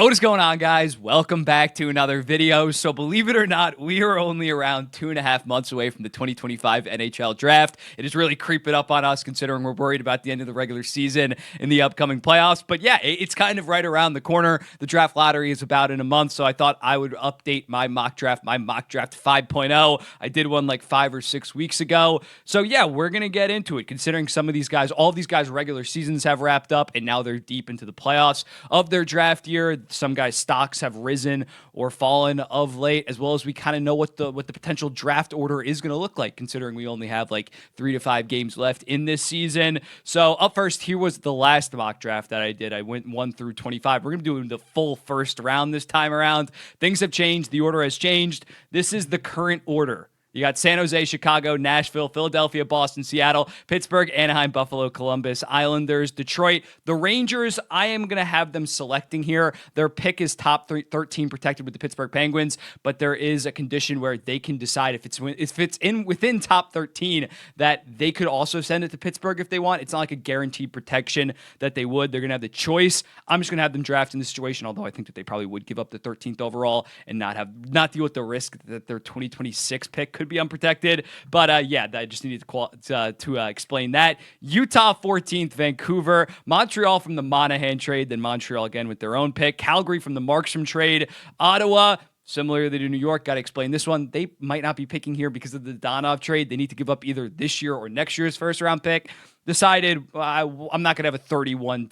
What is going on, guys? Welcome back to another video. So believe it or not, we are only around 2.5 months away from the 2025 NHL Draft. It is really creeping up on us considering we're worried about the end of the regular season in the upcoming playoffs. But yeah, it's kind of right around the corner. The draft lottery is about in a month, so I thought I would update my mock draft 5.0. I did one like 5 or 6 weeks ago. So yeah, we're going to get into it considering some of these guys, all of these guys' regular seasons have wrapped up and now they're deep into the playoffs of their draft year. Some guys' stocks have risen or fallen of late, as well as we kind of know what the potential draft order is going to look like, considering we only have like 3 to 5 games left in this season. So up first, here was the last mock draft that I did. I went 1 through 25. We're going to do the full first round this time around. Things have changed. The order has changed. This is the current order. You got San Jose, Chicago, Nashville, Philadelphia, Boston, Seattle, Pittsburgh, Anaheim, Buffalo, Columbus, Islanders, Detroit. The Rangers, I am going to have them selecting here. Their pick is top 13 protected with the Pittsburgh Penguins, but there is a condition where they can decide if it's within top 13 that they could also send it to Pittsburgh if they want. It's not like a guaranteed protection that they would. They're going to have the choice. I'm just going to have them draft in this situation, although I think that they probably would give up the 13th overall and not deal with the risk that their 2026 pick could be unprotected. But yeah, I just needed to explain that. Utah 14th, Vancouver, Montreal from the Monahan trade, then Montreal again with their own pick, Calgary from the Markstrom trade, Ottawa. Similarly to New York, got to explain this one. They might not be picking here because of the Donov trade. They need to give up either this year or next year's first round pick. Decided I'm not going to have a 31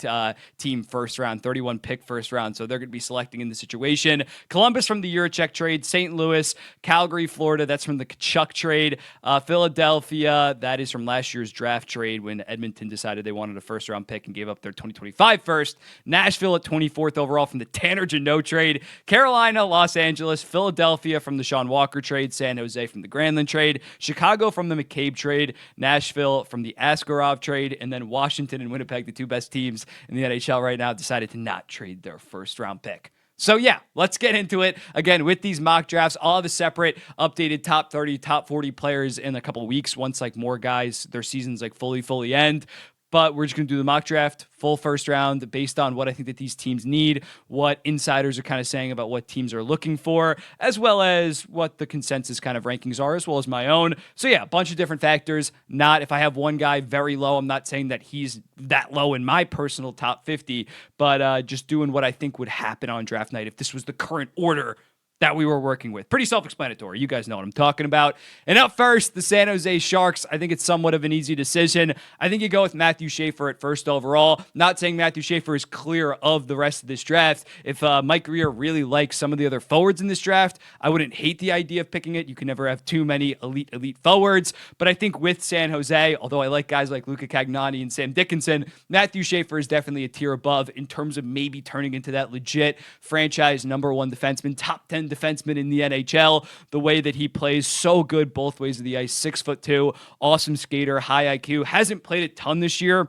team first round, 31 pick first round, so they're going to be selecting in the situation. Columbus from the Juracek trade, St. Louis, Calgary, Florida, that's from the Tkachuk trade. Philadelphia, that is from last year's draft trade when Edmonton decided they wanted a first round pick and gave up their 2025 first. Nashville at 24th overall from the Tanner Jeannot trade. Carolina, Los Angeles, Philadelphia from the Sean Walker trade, San Jose from the Granlund trade, Chicago from the McCabe trade, Nashville from the Askarov trade, and then Washington and Winnipeg, the 2 best teams in the NHL right now, decided to not trade their first round pick. So yeah, let's get into it. Again, with these mock drafts, I'll have a separate updated top 30, top 40 players in a couple of weeks once like more guys, their seasons like fully end. But we're just going to do the mock draft, full first round, based on what I think that these teams need, what insiders are kind of saying about what teams are looking for, as well as what the consensus kind of rankings are, as well as my own. So yeah, a bunch of different factors. Not if I have one guy very low, I'm not saying that he's that low in my personal top 50, but just doing what I think would happen on draft night if this was the current order that we were working with. Pretty self-explanatory. You guys know what I'm talking about. And up first, the San Jose Sharks. I think it's somewhat of an easy decision. I think you go with Matthew Schaefer at first overall. Not saying Matthew Schaefer is clear of the rest of this draft. If Mike Greer really likes some of the other forwards in this draft, I wouldn't hate the idea of picking it. You can never have too many elite forwards. But I think with San Jose, although I like guys like Luca Cagnani and Sam Dickinson, Matthew Schaefer is definitely a tier above in terms of maybe turning into that legit franchise number 1 defenseman, top 10 defenseman in the NHL. The way that he plays, so good both ways of the ice, 6'2", awesome skater, high IQ, hasn't played a ton this year.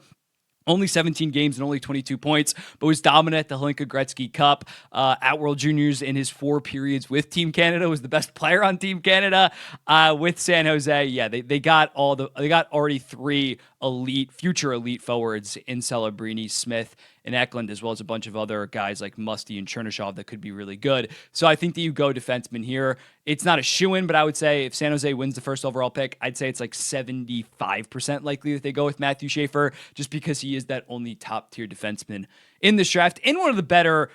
Only 17 games and only 22 points, but was dominant at the Hlinka Gretzky Cup. At World Juniors in his 4 periods with Team Canada, was the best player on Team Canada. With San Jose, yeah, they got already 3 future elite forwards in Celebrini, Smith, and Eklund, as well as a bunch of other guys like Musty and Chernyshov that could be really good. So I think that you go defenseman here. It's not a shoo-in, but I would say if San Jose wins the first overall pick, I'd say it's like 75% likely that they go with Matthew Schaefer, just because he is that only top-tier defenseman in this draft, and one of the better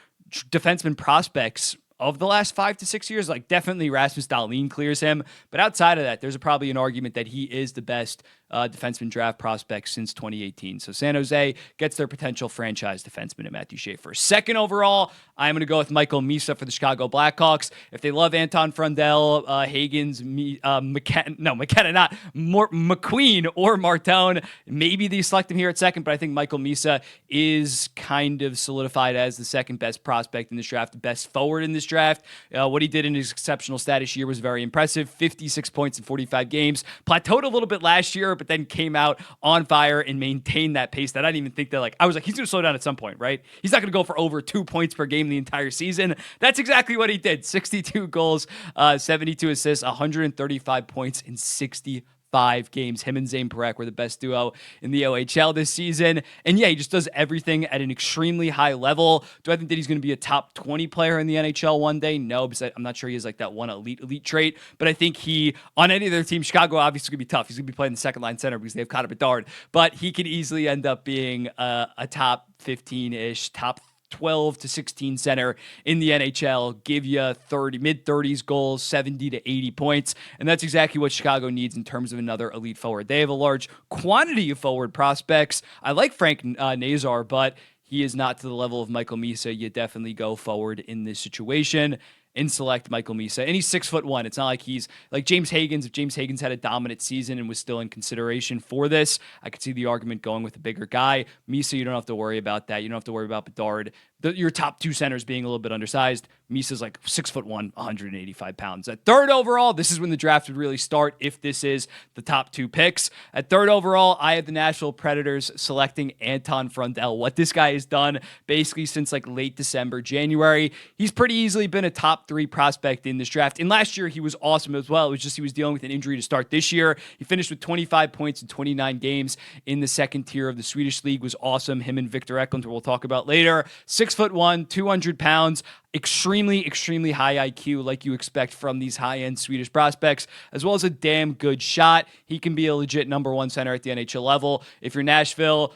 defenseman prospects of the last 5 to 6 years. Like, definitely Rasmus Dahlin clears him, but outside of that, there's probably an argument that he is the best defenseman draft prospect since 2018. So San Jose gets their potential franchise defenseman at Matthew Schaefer. Second overall, I'm going to go with Michael Misa for the Chicago Blackhawks. If they love Anton Frondell, Hagens, McQueen or Martone, maybe they select him here at second, but I think Michael Misa is kind of solidified as the second best prospect in this draft, the best forward in this draft. What he did in his exceptional status year was very impressive. 56 points in 45 games. Plateaued a little bit last year, but then came out on fire and maintained that pace that I didn't even think that, I was like, he's going to slow down at some point, right? He's not going to go for over 2 points per game the entire season. That's exactly what he did. 62 goals, 72 assists, 135 points in 65 5 games. Him and Zane Parekh were the best duo in the OHL this season. And yeah, he just does everything at an extremely high level. Do I think that he's going to be a top 20 player in the NHL one day? No, because I'm not sure he has like that one elite trait. But I think he, on any of their teams, Chicago obviously going to be tough. He's going to be playing the second line center because they have Connor Bedard. But he could easily end up being a top 15-ish, top 12 to 16 center in the NHL, give you mid-30s goals, 70 to 80 points, and that's exactly what Chicago needs in terms of another elite forward. They have a large quantity of forward prospects. I like Frank Nazar, but he is not to the level of Michael Misa. You definitely go forward in this situation and select Michael Misa. And he's 6'1". It's not like he's like James Hagens. If James Hagens had a dominant season and was still in consideration for this, I could see the argument going with a bigger guy. Misa, you don't have to worry about that. You don't have to worry about Bedard. Your top 2 centers being a little bit undersized. Misa's like 6'1", 185 pounds. At 3rd overall, this is when the draft would really start if this is the top 2 picks. At 3rd overall, I have the Nashville Predators selecting Anton Frondell. What this guy has done basically since like late December, January, he's pretty easily been a top 3 prospect in this draft. And last year, he was awesome as well. It was just he was dealing with an injury to start this year. He finished with 25 points in 29 games in the 2nd tier of the Swedish League. Was awesome. Him and Victor Eklund, who we'll talk about later. 6'1", 200 pounds, extremely high IQ like you expect from these high-end Swedish prospects, as well as a damn good shot. He can be a legit number 1 center at the NHL level. If you're Nashville,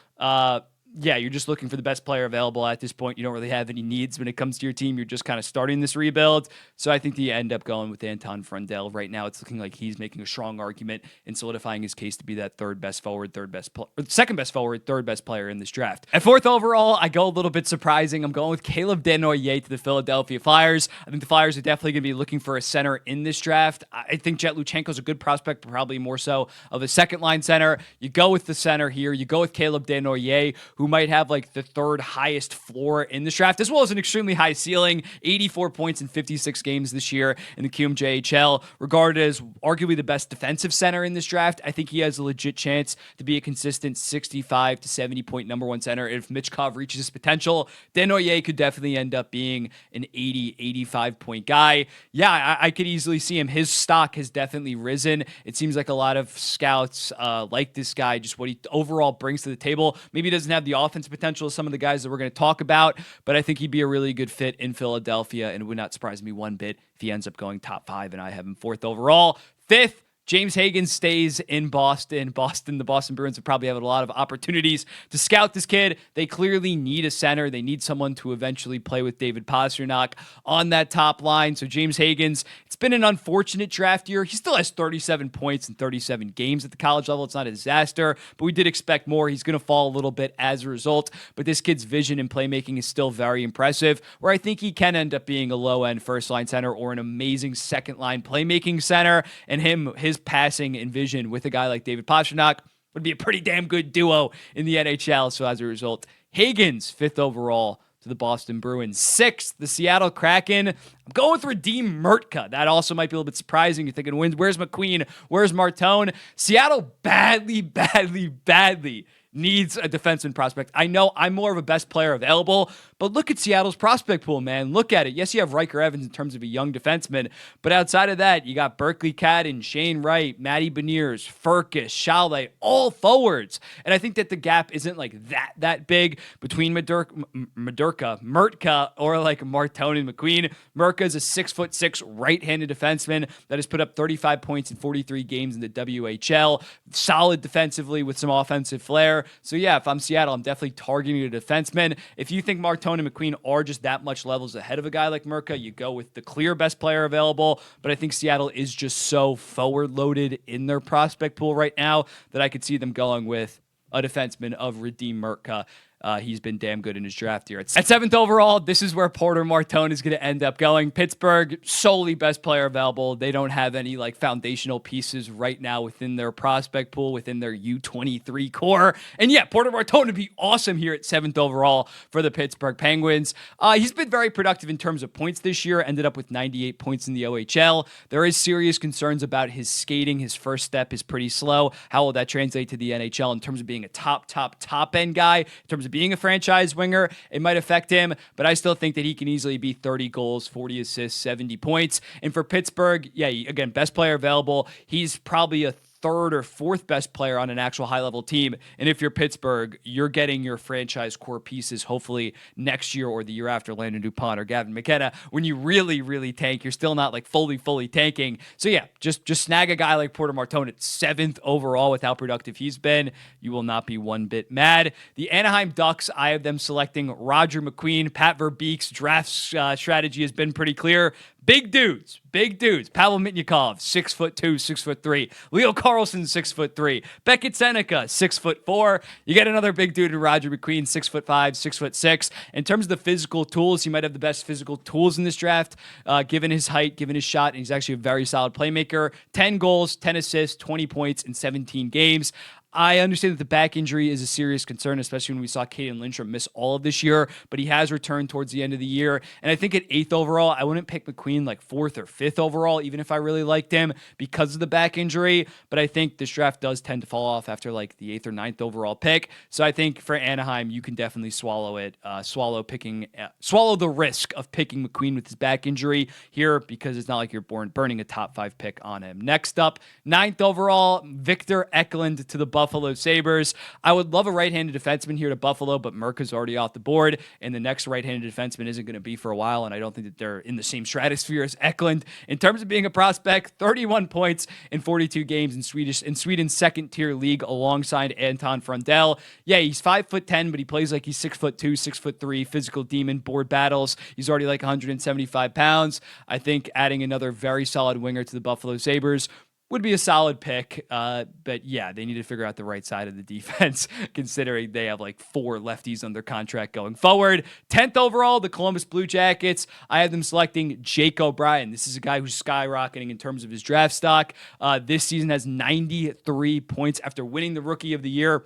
you're just looking for the best player available at this point. You don't really have any needs when it comes to your team. You're just kind of starting this rebuild. So I think that you end up going with Anton Frondell. Right now, it's looking like he's making a strong argument and solidifying his case to be that second best forward, third best player in this draft. At 4th overall, I go a little bit surprising. I'm going with Caleb Desnoyers to the Philadelphia Flyers. I think the Flyers are definitely going to be looking for a center in this draft. I think Jet Luchenko's a good prospect, but probably more so of a second-line center. You go with the center here. You go with Caleb Desnoyers, who might have like the 3rd highest floor in this draft, as well as an extremely high ceiling, 84 points in 56 games this year in the QMJHL, regarded as arguably the best defensive center in this draft. I think he has a legit chance to be a consistent 65 to 70 point number 1 center. If Michkov reaches his potential, Desnoyers could definitely end up being an 80, 85 point guy. Yeah, I could easily see him. His stock has definitely risen. It seems like a lot of scouts like this guy, just what he overall brings to the table. Maybe he doesn't have the offensive potential of some of the guys that we're going to talk about, but I think he'd be a really good fit in Philadelphia, and it would not surprise me one bit if he ends up going top 5 and I have him 4th overall. 5th, James Hagens stays in Boston. The Boston Bruins have probably had a lot of opportunities to scout this kid. They clearly need a center. They need someone to eventually play with David Pastrnak on that top line. So James Hagens, it's been an unfortunate draft year. He still has 37 points in 37 games at the college level. It's not a disaster, but we did expect more. He's going to fall a little bit as a result, but this kid's vision and playmaking is still very impressive, where I think he can end up being a low-end first-line center or an amazing second-line playmaking center, and his passing and vision with a guy like David Pastrnak would be a pretty damn good duo in the NHL. So as a result, Hagens, 5th overall to the Boston Bruins. 6th, the Seattle Kraken. I'm going with Radim Mrtka. That also might be a little bit surprising. You're thinking, where's McQueen? Where's Martone? Seattle badly needs a defenseman prospect. I know I'm more of a best player available, but look at Seattle's prospect pool, man. Look at it. Yes, you have Riker Evans in terms of a young defenseman, but outside of that, you got Berkeley Cadden, Shane Wright, Matty Beniers, Furcus, Chalet, all forwards. And I think that the gap isn't like that big between Mrtka, or like Martone and McQueen. Mrtka is a 6'6" right-handed defenseman that has put up 35 points in 43 games in the WHL. Solid defensively with some offensive flair. So yeah, if I'm Seattle, I'm definitely targeting a defenseman. If you think Martone and McQueen are just that much levels ahead of a guy like Mrtka, you go with the clear best player available. But I think Seattle is just so forward-loaded in their prospect pool right now that I could see them going with a defenseman of Radim Mrtka. He's been damn good in his draft year. At 7th overall, this is where Porter Martone is going to end up going. Pittsburgh, solely best player available. They don't have any like foundational pieces right now within their prospect pool, within their U23 core. And yeah, Porter Martone would be awesome here at 7th overall for the Pittsburgh Penguins. He's been very productive in terms of points this year, ended up with 98 points in the OHL. There is serious concerns about his skating. His first step is pretty slow. How will that translate to the NHL in terms of being a top end guy, in terms of being a franchise winger? It might affect him, but I still think that he can easily be 30 goals, 40 assists, 70 points. And for Pittsburgh, yeah, again, best player available. He's probably a third or fourth best player on an actual high-level team. And if you're Pittsburgh, you're getting your franchise core pieces hopefully next year or the year after, Landon Dupont or Gavin McKenna. When you really, really tank, you're still not like fully tanking. So yeah, just snag a guy like Porter Martone at 7th overall with how productive he's been. You will not be one bit mad. The Anaheim Ducks, I have them selecting Roger McQueen. Pat Verbeek's draft strategy has been pretty clear. Big dudes. Pavel Mitnyakov, 6'2", 6'3". Leo Carlson, 6'3". Beckett Seneca, 6'4". You get another big dude in Roger McQueen, 6'5", 6'6". In terms of the physical tools, he might have the best physical tools in this draft, given his height, given his shot, and he's actually a very solid playmaker. 10 goals, 10 assists, 20 points in 17 games. I understand that the back injury is a serious concern, especially when we saw Caden Lindstrom miss all of this year, but he has returned towards the end of the year. And I think at 8th overall, I wouldn't pick McQueen like 4th or 5th overall, even if I really liked him because of the back injury. But I think this draft does tend to fall off after like the 8th or 9th overall pick. So I think for Anaheim, you can definitely swallow it, swallow the risk of picking McQueen with his back injury here, because it's not like you're burning a top 5 pick on him. Next up, 9th overall, Victor Eklund to the Buffalo Sabres. I would love a right-handed defenseman here to Buffalo, but Mrtka's already off the board, and the next right-handed defenseman isn't going to be for a while, and I don't think that they're in the same stratosphere as Eklund. In terms of being a prospect, 31 points in 42 games in Sweden's second-tier league alongside Anton Frondell. Yeah, he's 5'10", but he plays like he's 6'2", 6'3", physical demon, board battles. He's already like 175 pounds. I think adding another very solid winger to the Buffalo Sabres would be a solid pick, but yeah, they need to figure out the right side of the defense, considering they have like 4 lefties under contract going forward. 10th overall, the Columbus Blue Jackets. I have them selecting Jake O'Brien. This is a guy who's skyrocketing in terms of his draft stock. This season has 93 points after winning the Rookie of the Year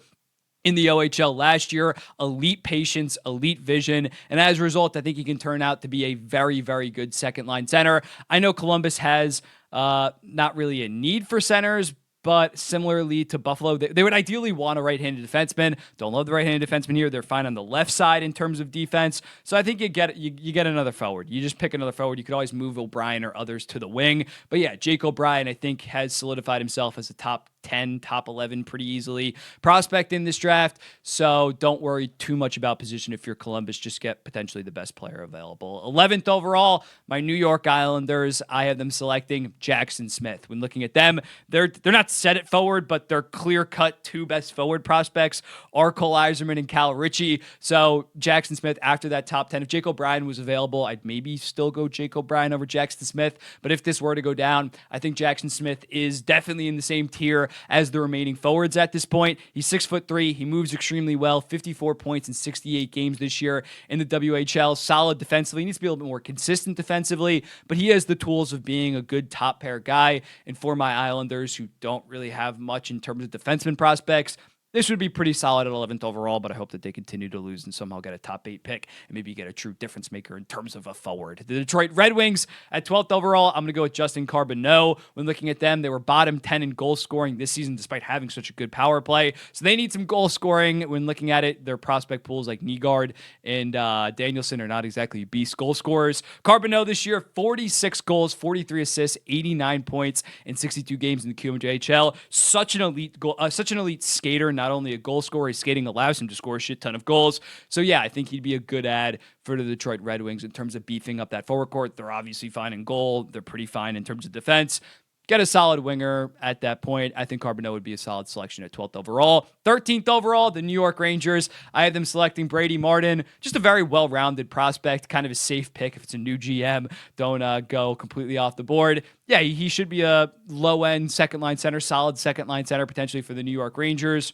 in the OHL last year. Elite patience, elite vision, and as a result, I think he can turn out to be a very, very good second-line center. I know Columbus has not really a need for centers, but similarly to Buffalo, they would ideally want a right-handed defenseman. Don't love the right-handed defenseman here. They're fine on the left side in terms of defense. So I think you get another forward. You just pick another forward. You could always move O'Brien or others to the wing. But yeah, Jake O'Brien, I think, has solidified himself as a top 10, top 11 pretty easily prospect in this draft. So don't worry too much about position if you're Columbus. Just get potentially the best player available. 11th overall, my New York Islanders. I have them selecting Jackson Smith. When looking at them, they're not set it forward, but they're clear-cut 2 best forward prospects are Cole Eiserman and Cal Ritchie. So Jackson Smith after that top 10. If Jake O'Brien was available, I'd maybe still go Jake O'Brien over Jackson Smith. But if this were to go down, I think Jackson Smith is definitely in the same tier as the remaining forwards at this point. He's 6'3". He moves extremely well. 54 points in 68 games this year in the WHL. Solid defensively. He needs to be a little bit more consistent defensively, but he has the tools of being a good top pair guy. And for my Islanders, who don't really have much in terms of defenseman prospects, this would be pretty solid at 11th overall, but I hope that they continue to lose and somehow get a top 8 pick and maybe get a true difference maker in terms of a forward. The Detroit Red Wings at 12th overall, I'm going to go with Justin Carbonneau. When looking at them, they were bottom 10 in goal scoring this season despite having such a good power play. So they need some goal scoring. When looking at it, their prospect pools like Nygaard and Danielson are not exactly beast goal scorers. Carbonneau this year, 46 goals, 43 assists, 89 points in 62 games in the QMJHL. Such an elite skater. Not only a goal scorer, his skating allows him to score a shit ton of goals. So yeah, I think he'd be a good add for the Detroit Red Wings in terms of beefing up that forward court. They're obviously fine in goal. They're pretty fine in terms of defense. Get a solid winger at that point. I think Carbonneau would be a solid selection at 12th overall. 13th overall, the New York Rangers. I had them selecting Brady Martin. Just a very well-rounded prospect, kind of a safe pick if it's a new GM. Don't go completely off the board. Yeah, he should be a low-end second-line center, solid second-line center potentially for the New York Rangers.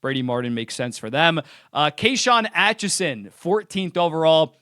Brady Martin makes sense for them. Kayshawn Aitcheson, 14th overall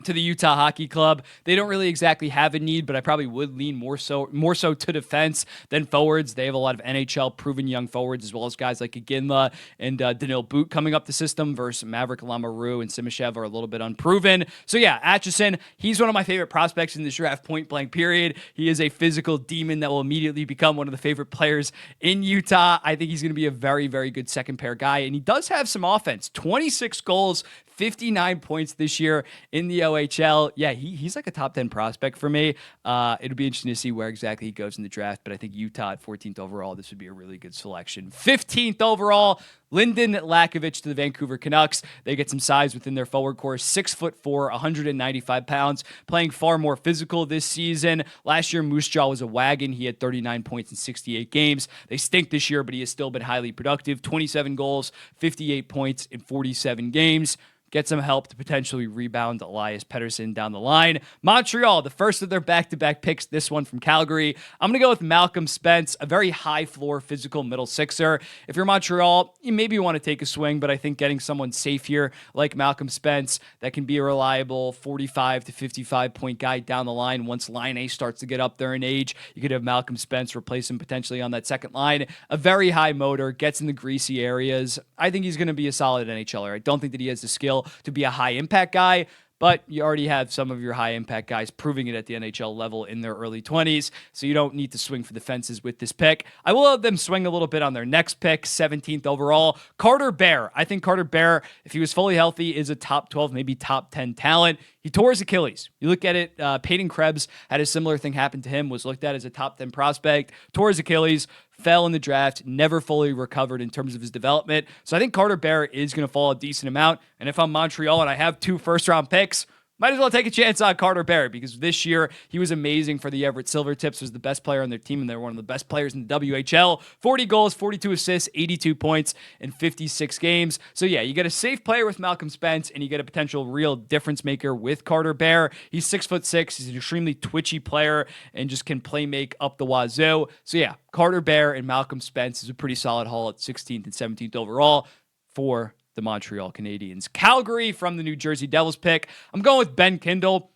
to the Utah Hockey Club. They don't really exactly have a need, but I probably would lean more so to defense than forwards. They have a lot of NHL proven young forwards, as well as guys like Iginla and Danil Boot coming up the system versus Maverick Lamoureux and Simashev are a little bit unproven. So yeah, Aitcheson, he's one of my favorite prospects in this draft, point blank period. He is a physical demon that will immediately become one of the favorite players in Utah. I think he's going to be a very, very good second pair guy, and he does have some offense. 26 goals, 59 points this year in the OHL. Yeah, he's like a top 10 prospect for me. It'll be interesting to see where exactly he goes in the draft, but I think Utah at 14th overall, this would be a really good selection. 15th overall, Lyndon Lakovic to the Vancouver Canucks. They get some size within their forward core. 6'4", 195 pounds, playing far more physical this season. Last year, Moose Jaw was a wagon. He had 39 points in 68 games. They stink this year, but he has still been highly productive. 27 goals, 58 points in 47 games. Get some help to potentially rebound Elias Pettersson down the line. Montreal, the first of their back-to-back picks, this one from Calgary. I'm going to go with Malcolm Spence, a very high-floor physical middle sixer. If you're Montreal, you maybe want to take a swing, but I think getting someone safe here like Malcolm Spence that can be a reliable 45 to 55-point guy down the line once line A starts to get up there in age. You could have Malcolm Spence replace him potentially on that second line. A very high motor, gets in the greasy areas. I think he's going to be a solid NHLer. I don't think that he has the skill to be a high impact guy, but you already have some of your high impact guys proving it at the NHL level in their early 20s, so you don't need to swing for the fences with this pick. I will have them swing a little bit on their next pick, 17th overall. Carter Bear. I think Carter Bear, if he was fully healthy, is a top 12, maybe top 10 talent. He tore his Achilles. You look at it, Peyton Krebs had a similar thing happen to him, was looked at as a top 10 prospect, tore his Achilles, fell in the draft, never fully recovered in terms of his development. So I think Carter Bear is going to fall a decent amount. And if I'm Montreal and I have 2 first-round picks, might as well take a chance on Carter Bear because this year he was amazing for the Everett Silvertips, was the best player on their team, and they're one of the best players in the WHL. 40 goals, 42 assists, 82 points in 56 games. So yeah, you get a safe player with Malcolm Spence, and you get a potential real difference maker with Carter Bear. He's 6'6". He's an extremely twitchy player and just can play make up the wazoo. So yeah, Carter Bear and Malcolm Spence is a pretty solid haul at 16th and 17th overall for the Montreal Canadiens. Calgary from the New Jersey Devils pick. I'm going with Ben Kindel.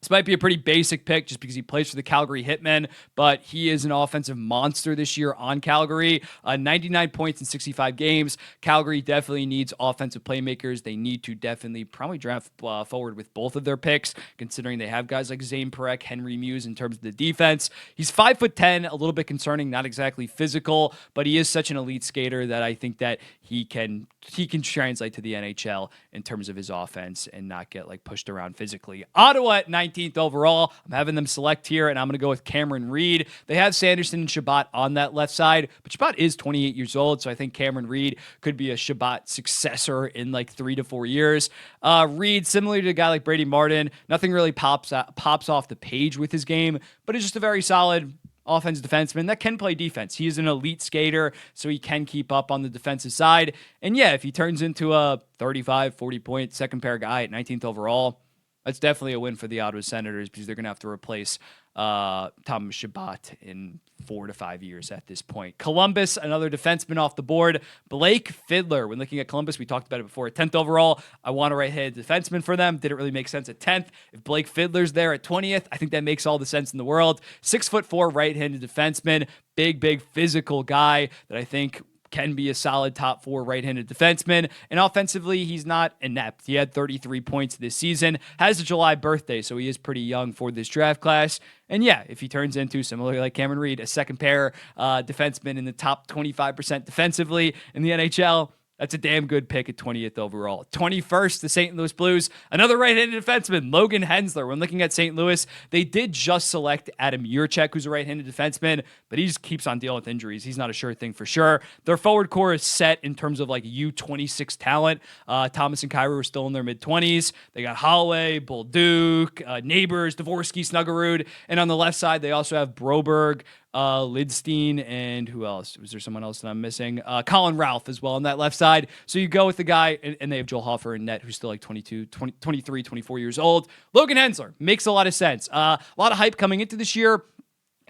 This might be a pretty basic pick just because he plays for the Calgary Hitmen, but he is an offensive monster this year on Calgary. 99 points in 65 games. Calgary definitely needs offensive playmakers. They need to definitely probably draft forward with both of their picks, considering they have guys like Zane Parekh, Henry Muse in terms of the defense. He's 5'10", a little bit concerning, not exactly physical, but he is such an elite skater that I think that he can translate to the NHL in terms of his offense and not get like pushed around physically. Ottawa at 19th overall. I'm having them select here, and I'm going to go with Cameron Reed. They have Sanderson and Shabbat on that left side, but Shabbat is 28 years old, so I think Cameron Reed could be a Shabbat successor in like 3 to 4 years. Reed, similar to a guy like Brady Martin, nothing really pops off the page with his game, but it's just a very solid offensive defenseman that can play defense. He is an elite skater, so he can keep up on the defensive side. And yeah, if he turns into a 35, 40-point second pair guy at 19th overall, that's definitely a win for the Ottawa Senators because they're going to have to replace Thomas Chabot in 4 to 5 years at this point. Columbus, another defenseman off the board. Blake Fiddler. When looking at Columbus, we talked about it before. At 10th overall, I want a right-handed defenseman for them. Didn't really make sense at 10th. If Blake Fiddler's there at 20th, I think that makes all the sense in the world. 6'4" right-handed defenseman. Big physical guy that I think can be a solid top 4 right-handed defenseman. And offensively, he's not inept. He had 33 points this season, has a July birthday, so he is pretty young for this draft class. And yeah, if he turns into, similarly like Cameron Reed, a second pair defenseman in the top 25% defensively in the NHL, that's a damn good pick at 20th overall. 21st, the St. Louis Blues. Another right-handed defenseman, Logan Hensler. When looking at St. Louis, they did just select Adam Juracek, who's a right-handed defenseman, but he just keeps on dealing with injuries. He's not a sure thing for sure. Their forward core is set in terms of like U26 talent. Thomas and Kyra are still in their mid-20s. They got Holloway, Bolduc, Neighbors, Dvorsky, Snuggerud. And on the left side, they also have Broberg, Lidstein, and who else? Was there someone else that I'm missing? Colin Ralph as well on that left side. So you go with the guy, and they have Joel Hofer in net, who's still like 23, 24 years old. Logan Hensler makes a lot of sense. A lot of hype coming into this year.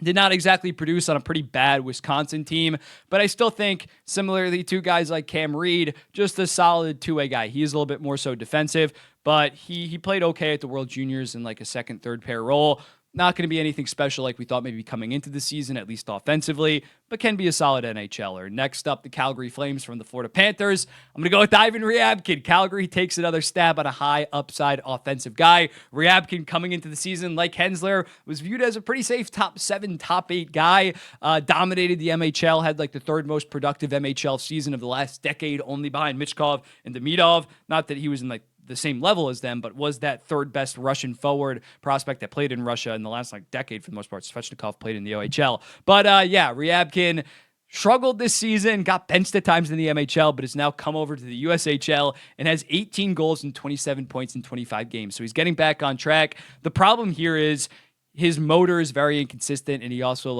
Did not exactly produce on a pretty bad Wisconsin team, but I still think, similarly to guys like Cam Reed, just a solid two-way guy. He is a little bit more so defensive, but he played okay at the World Juniors in like a second, third pair role. Not going to be anything special like we thought maybe coming into the season, at least offensively, but can be a solid NHLer. Next up, the Calgary Flames from the Florida Panthers. I'm going to go with Ivan Ryabkin. Calgary takes another stab at a high upside offensive guy. Ryabkin coming into the season, like Hensler, was viewed as a pretty safe top 7, top 8 guy. Dominated the MHL, had like the 3rd most productive MHL season of the last decade, only behind Michkov and Demidov. Not that he was in like the same level as them, but was that third best Russian forward prospect that played in Russia in the last decade for the most part. Svechnikov played in the OHL. But Ryabkin struggled this season, got benched at times in the MHL, but has now come over to the USHL and has 18 goals and 27 points in 25 games. So he's getting back on track. The problem here is his motor is very inconsistent, and he also,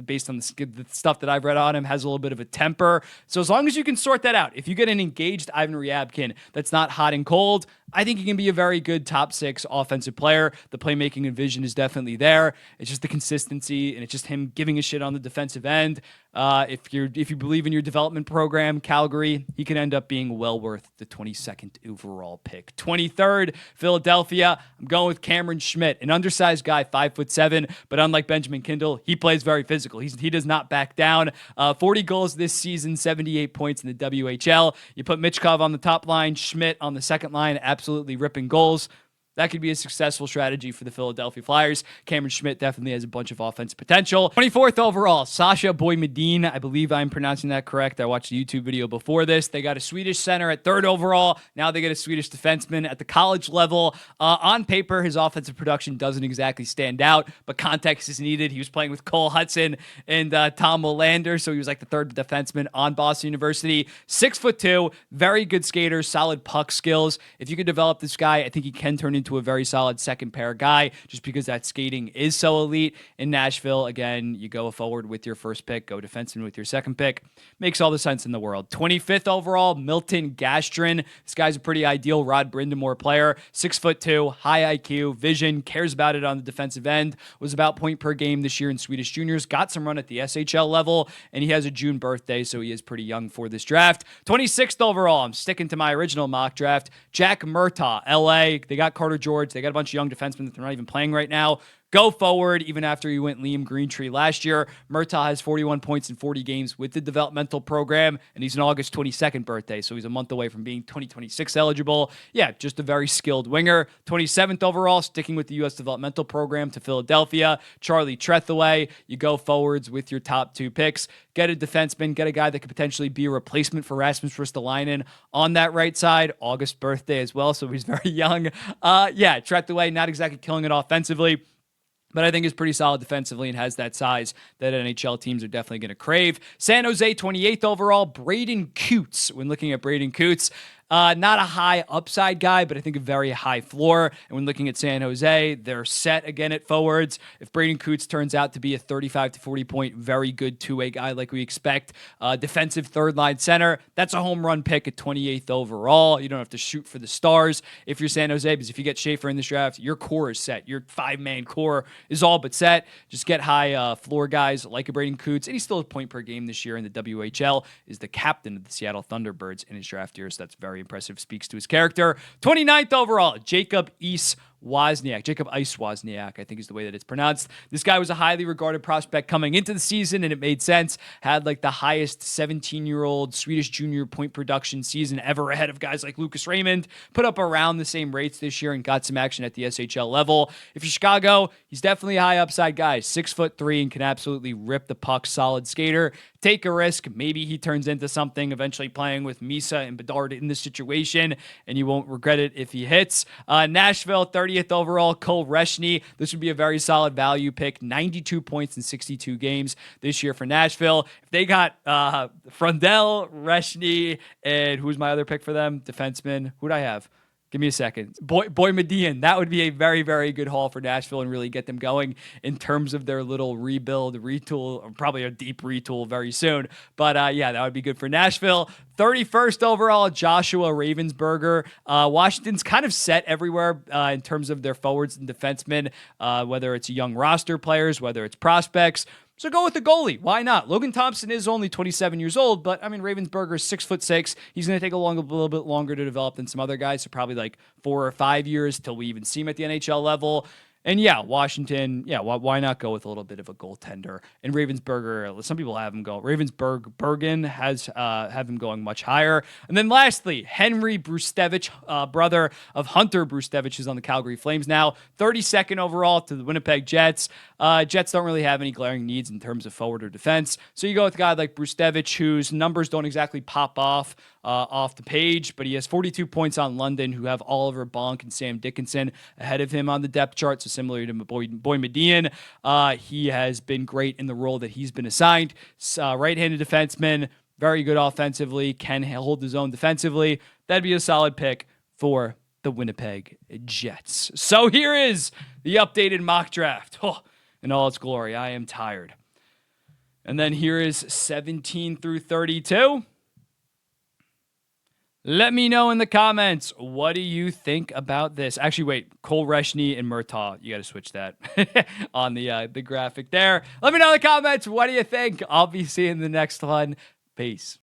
based on the stuff that I've read on him, has a little bit of a temper. So as long as you can sort that out, if you get an engaged Ivan Ryabkin that's not hot and cold, I think he can be a very good top 6 offensive player. The playmaking and vision is definitely there. It's just the consistency, and it's just him giving a shit on the defensive end. If you believe in your development program, Calgary, he can end up being well worth the 22nd overall pick. 23rd, Philadelphia. I'm going with Cameron Schmidt, an undersized guy, 5'7", but unlike Benjamin Kindel, he plays very physical. He does not back down. 40 goals this season, 78 points in the WHL. You put Mrtka on the top line, Schmidt on the second line, absolutely ripping goals. That could be a successful strategy for the Philadelphia Flyers. Cameron Schmidt definitely has a bunch of offensive potential. 24th overall, Sasha Boymedin. I believe I'm pronouncing that correct. I watched a YouTube video before this. They got a Swedish center at 3rd overall. Now they get a Swedish defenseman at the college level. On paper, his offensive production doesn't exactly stand out, but context is needed. He was playing with Cole Hudson and Tom Willander, so he was like the 3rd defenseman on Boston University. 6'2", very good skater, solid puck skills. If you could develop this guy, I think he can turn into a very solid second pair guy just because that skating is so elite. In Nashville, again, you go forward with your first pick, go defenseman with your second pick. Makes all the sense in the world. 25th overall, Milton Gastrin. This guy's a pretty ideal Rod Brindamore player. 6'2", high IQ, vision, cares about it on the defensive end. Was about point per game this year in Swedish juniors. Got some run at the SHL level, and he has a June birthday, so he is pretty young for this draft. 26th overall, I'm sticking to my original mock draft. Jack Mrtka, LA. They got Carter George. They got a bunch of young defensemen that they're not even playing right now. Go forward, even after he went Liam Greentree last year. Mrtka has 41 points in 40 games with the developmental program, and he's an August 22nd birthday, so he's a month away from being 2026 eligible. Yeah, just a very skilled winger. 27th overall, sticking with the U.S. developmental program to Philadelphia. Charlie Tretheway. You go forwards with your top 2 picks. Get a defenseman, get a guy that could potentially be a replacement for Rasmus Ristolainen on that right side. August birthday as well, so he's very young. Tretheway, not exactly killing it offensively, but I think is pretty solid defensively and has that size that NHL teams are definitely going to crave. San Jose, 28th overall, Braden Coots. When looking at Braden Coots, not a high upside guy, but I think a very high floor. And when looking at San Jose, they're set again at forwards. If Braden Coots turns out to be a 35 to 40 point, very good two-way guy like we expect, defensive third-line center, that's a home run pick at 28th overall. You don't have to shoot for the stars if you're San Jose, because if you get Schaefer in this draft, your core is set. Your 5-man core is all but set. Just get high floor guys like a Braden Coots, and he's still a point per game this year in the WHL, is the captain of the Seattle Thunderbirds in his draft year, so that's very impressive, speaks to his character. 29th overall, Jacob Ice Wozniak, I think is the way that it's pronounced. This guy was a highly regarded prospect coming into the season, and it made sense. Had the highest 17-year-old Swedish junior point production season ever, ahead of guys like Lucas Raymond. Put up around the same rates this year and got some action at the SHL level. If you're Chicago, he's definitely a high upside guy. 6'3" and can absolutely rip the puck. Solid skater. Take a risk. Maybe he turns into something, eventually playing with Misa and Bedard in this situation, and you won't regret it if he hits. Nashville, 30th overall, Cole Reshny. This would be a very solid value pick. 92 points in 62 games this year for Nashville. If they got Frondell, Reshny, and who's my other pick for them? Defenseman. Who'd I have? Give me a second. Boymedin. That would be a very, very good haul for Nashville and really get them going in terms of their little rebuild, retool, or probably a deep retool very soon. But that would be good for Nashville. 31st overall, Joshua Ravensburger. Washington's kind of set everywhere in terms of their forwards and defensemen, whether it's young roster players, whether it's prospects. So go with the goalie. Why not? Logan Thompson is only 27 years old, but Ravensburger is 6'6". He's going to take a little bit longer to develop than some other guys, so probably 4 or 5 years till we even see him at the NHL level. And Washington, why not go with a little bit of a goaltender? And Ravensburger, some people have him go. Bergen has have him going much higher. And then lastly, Henry Brustevich, brother of Hunter Brustevich, who's on the Calgary Flames now. 32nd overall to the Winnipeg Jets. Jets don't really have any glaring needs in terms of forward or defense. So you go with a guy like Brustevich, whose numbers don't exactly pop off off the page, but he has 42 points on London, who have Oliver Bonk and Sam Dickinson ahead of him on the depth chart. So similar to Boy Median, he has been great in the role that he's been assigned. Right-handed defenseman, very good offensively, can hold his own defensively. That'd be a solid pick for the Winnipeg Jets. So here is the updated mock draft. In all its glory. I am tired. And then here is 17 through 32. Let me know in the comments, what do you think about this? Actually, wait, Cole Reshny and Mrtka. You got to switch that on the graphic there. Let me know in the comments, what do you think? I'll be seeing the next one. Peace.